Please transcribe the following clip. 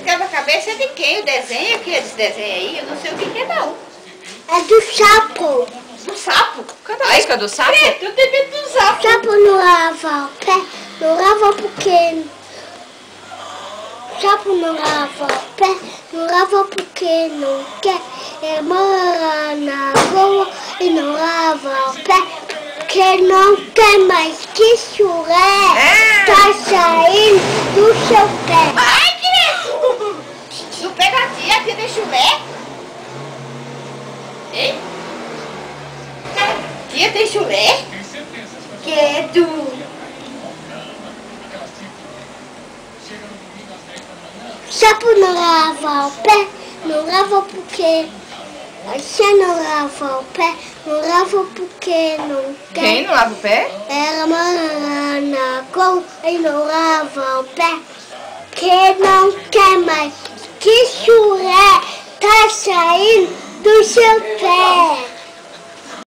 Esse quebra-cabeça é de quem? O desenho que eles desenham aí? Eu não sei o que é não. É do sapo. Do sapo? Cadê a música do sapo? Eu tenho medo do sapo. O sapo não lava o pé, não lava porque... O sapo não lava o pé, não lava porque não quer. Ele mora na rua e não lava o pé, porque não quer mais que chulé. Tá saindo do seu pé. Ai, que tu pega a tia tem chulé? Hein? Tia tem chulé? Que é tu? O sapo não lava o pé, não lava porque... Você não lava o pé, não lava porque não quer. Quem não lava o pé? Ela mora na rua e não lava o pé, porque não quer mais que chulé tá saindo do seu pé.